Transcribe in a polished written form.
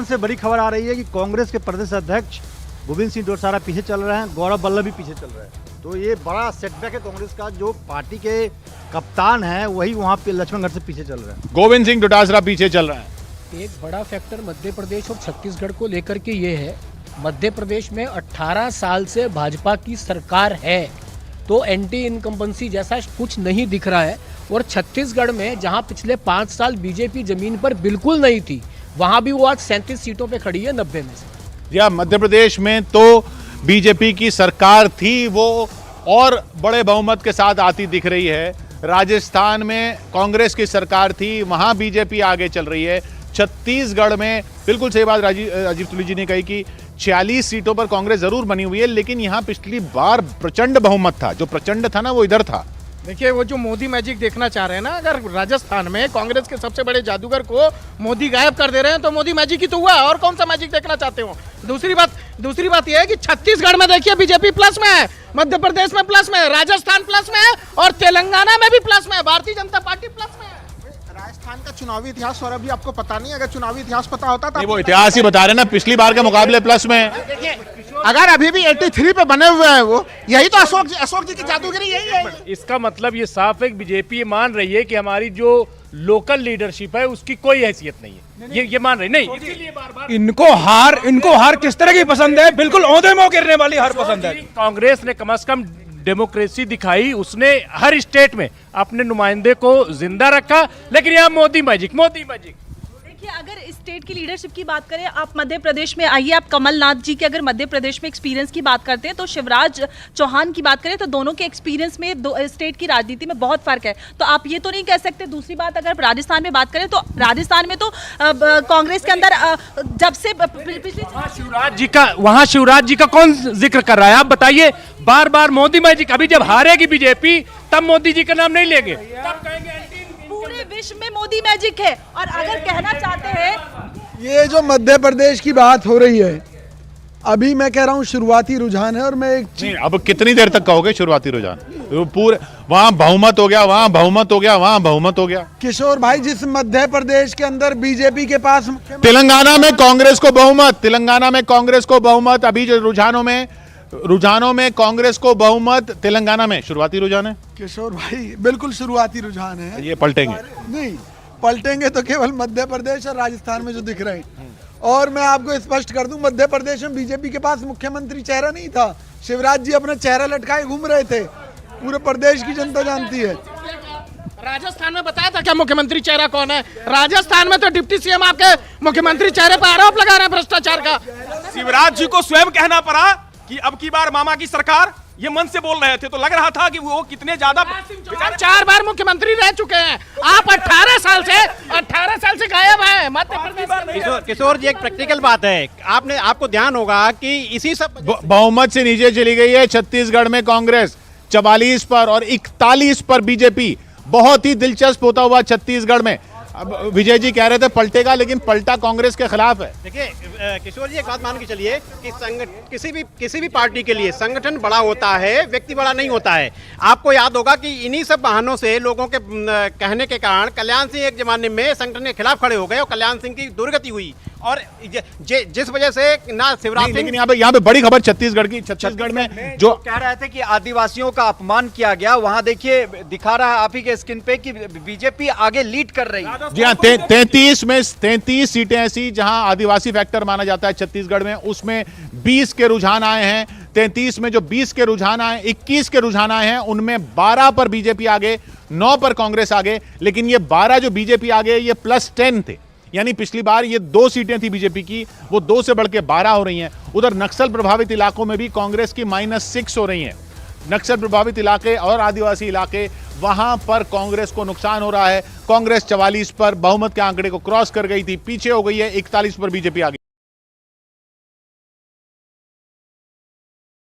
से बड़ी खबर आ रही है कि कांग्रेस के प्रदेश अध्यक्ष गोविंद सिंह डोटासरा पीछे चल रहे हैं, गौरव वल्लभ भी पीछे चल रहे हैं। तो ये बड़ा सेटबैक है कांग्रेस का। जो पार्टी के कप्तान हैं वही वहाँ पे लक्ष्मणगढ़ से पीछे चल रहे हैं। गोविंद सिंह डोटासरा पीछे चल रहा है। एक बड़ा फैक्टर मध्य प्रदेश और छत्तीसगढ़ को लेकर के ये है, मध्य प्रदेश में 18 साल से भाजपा की सरकार है, तो एंटी इनकम्बेंसी जैसा कुछ नहीं दिख रहा है। और छत्तीसगढ़ में जहां पिछले 5 साल बीजेपी जमीन पर बिल्कुल नहीं थी, वहां भी वो आज 37 सीटों पे खड़ी है 90 में से। या मध्य प्रदेश में तो बीजेपी की सरकार थी, वो और बड़े बहुमत के साथ आती दिख रही है। राजस्थान में कांग्रेस की सरकार थी, वहां बीजेपी आगे चल रही है। छत्तीसगढ़ में बिल्कुल सही बात राजीव तुली जी ने कही कि 46 सीटों पर कांग्रेस जरूर बनी हुई है, लेकिन यहां पिछली बार प्रचंड बहुमत था। जो प्रचंड था ना वो इधर था। देखिए, वो जो मोदी मैजिक देखना चाह रहे हैं ना, अगर राजस्थान में कांग्रेस के सबसे बड़े जादूगर को मोदी गायब कर दे रहे हैं तो मोदी मैजिक ही तो हुआ, और कौन सा मैजिक देखना चाहते हो। दूसरी बात यह है कि छत्तीसगढ़ में देखिए बीजेपी प्लस में है, मध्य प्रदेश में प्लस में है, राजस्थान प्लस में है और तेलंगाना में भी प्लस में है, भारतीय जनता पार्टी प्लस में है। राजस्थान का चुनावी इतिहास और अभी आपको पता नहीं, अगर चुनावी इतिहास पता होता तो वो इतिहास ही बता रहे ना, पिछली बार के मुकाबले प्लस में। अगर अभी भी 83 पे बने हुए हैं वो, यही तो अशोक जी की जादूगरी यही है। इसका मतलब ये साफ है कि बीजेपी मान रही है कि हमारी जो लोकल लीडरशिप है उसकी कोई हैसियत नहीं है। ये मान रही नहीं, इसीलिए बार-बार इनको हार किस तरह की पसंद है? बिल्कुल औंधे मुंह गिरने वाली हार पसंद है। कांग्रेस ने कम से कम डेमोक्रेसी दिखाई, उसने हर स्टेट में अपने नुमाइंदे को जिंदा रखा, लेकिन यहाँ मोदी मैजिक। देखिए, अगर स्टेट की लीडरशिप की बात करें, आप मध्य प्रदेश में आइए, आप कमलनाथ जी के अगर मध्य प्रदेश में एक्सपीरियंस की बात करते हैं तो शिवराज चौहान की बात करें तो दोनों के एक्सपीरियंस में स्टेट की राजनीति में बहुत फर्क है। तो आप ये तो नहीं कह सकते। दूसरी बात, अगर राजस्थान में बात करें तो राजस्थान में तो कांग्रेस के अंदर जब से वहाँ शिवराज जी का कौन जिक्र कर रहा है? आप बताइए। बार बार मोदी मैजिक। अभी जब हारेगी बीजेपी तब मोदी जी का नाम नहीं लेंगे, तब कहेंगे पूरे विश्व में मोदी मैजिक है। और अगर कहना चाहते हैं, ये जो मध्य प्रदेश की बात हो रही है, अभी मैं कह रहा हूँ शुरुआती रुझान है। और मैं एक नहीं, अब कितनी देर तक कहोगे शुरुआती रुझान? पूरे वहां बहुमत हो गया, वहां बहुमत हो गया, वहां बहुमत हो गया। किशोर भाई, जिस मध्य प्रदेश के अंदर बीजेपी के पास तेलंगाना में कांग्रेस को बहुमत, तेलंगाना में कांग्रेस को बहुमत। अभी जो रुझानों में कांग्रेस को बहुमत तेलंगाना में शुरुआती रुझान है। किशोर भाई, बिल्कुल शुरुआती रुझान है। ये पलटेंगे नहीं, पलटेंगे तो केवल मध्य प्रदेश और राजस्थान में जो दिख रहे हैं। और मैं आपको स्पष्ट कर दूं, मध्य प्रदेश में बीजेपी के पास मुख्यमंत्री चेहरा नहीं था। शिवराज जी अपना चेहरा लटकाए घूम रहे थे, पूरे प्रदेश की जनता जानती है। राजस्थान में बताया था क्या मुख्यमंत्री चेहरा कौन है? राजस्थान में तो डिप्टी सीएम आपके मुख्यमंत्री चेहरे पर आरोप लगा रहे हैं भ्रष्टाचार का। शिवराज जी को स्वयं कहना पड़ा कि अब की बार मामा की सरकार, ये मन से बोल रहे थे तो लग रहा था कि वो कितने ज्यादा। 4 बार मुख्यमंत्री रह चुके हैं आप। 18 साल से गायब हैं मध्य प्रदेश। किशोर जी, एक प्रैक्टिकल बात है, आपको ध्यान होगा कि इसी सब बहुमत से नीचे चली गई है छत्तीसगढ़ में कांग्रेस 44 पर और 41 पर बीजेपी। बहुत ही दिलचस्प होता हुआ छत्तीसगढ़ में। अब विजय जी कह रहे थे पलटेगा, लेकिन पलटा कांग्रेस के खिलाफ है। देखिए किशोर जी, एक बात मान के चलिए कि किसी भी पार्टी के लिए संगठन बड़ा होता है, व्यक्ति बड़ा नहीं होता है। आपको याद होगा कि इन्हीं सब बहानों से, लोगों के कहने के कारण कल्याण सिंह एक जमाने में संगठन के खिलाफ खड़े हो गए और कल्याण सिंह की दुर्गति हुई। और जिस वजह से ना शिवराज सिंह, लेकिन यहाँ पे बड़ी खबर छत्तीसगढ़ में जो कह रहे थे कि आदिवासियों का अपमान किया गया, वहां देखिए दिखा रहा है आप ही के स्क्रीन पे कि बीजेपी आगे लीड कर रही है। जी हाँ, 33 में 33 सीटें ऐसी जहां आदिवासी फैक्टर माना जाता है छत्तीसगढ़ में, उसमें 20 के रुझान आए हैं। 33 में जो 20 के रुझान आए, 21 के रुझान आए हैं, उनमें 12 पर बीजेपी आगे, 9 पर कांग्रेस आगे। लेकिन ये 12 जो बीजेपी आगे, ये +10 थे। यानी पिछली बार ये 2 सीटें थी बीजेपी की, वो 2 से बढ़ के 12 हो रही हैं। उधर नक्सल प्रभावित इलाकों में भी कांग्रेस की -6 हो रही हैं। नक्सल प्रभावित इलाके और आदिवासी इलाके, वहां पर कांग्रेस को नुकसान हो रहा है। कांग्रेस 44 पर बहुमत के आंकड़े को क्रॉस कर गई थी, पीछे हो गई है, 41 पर बीजेपी आगे।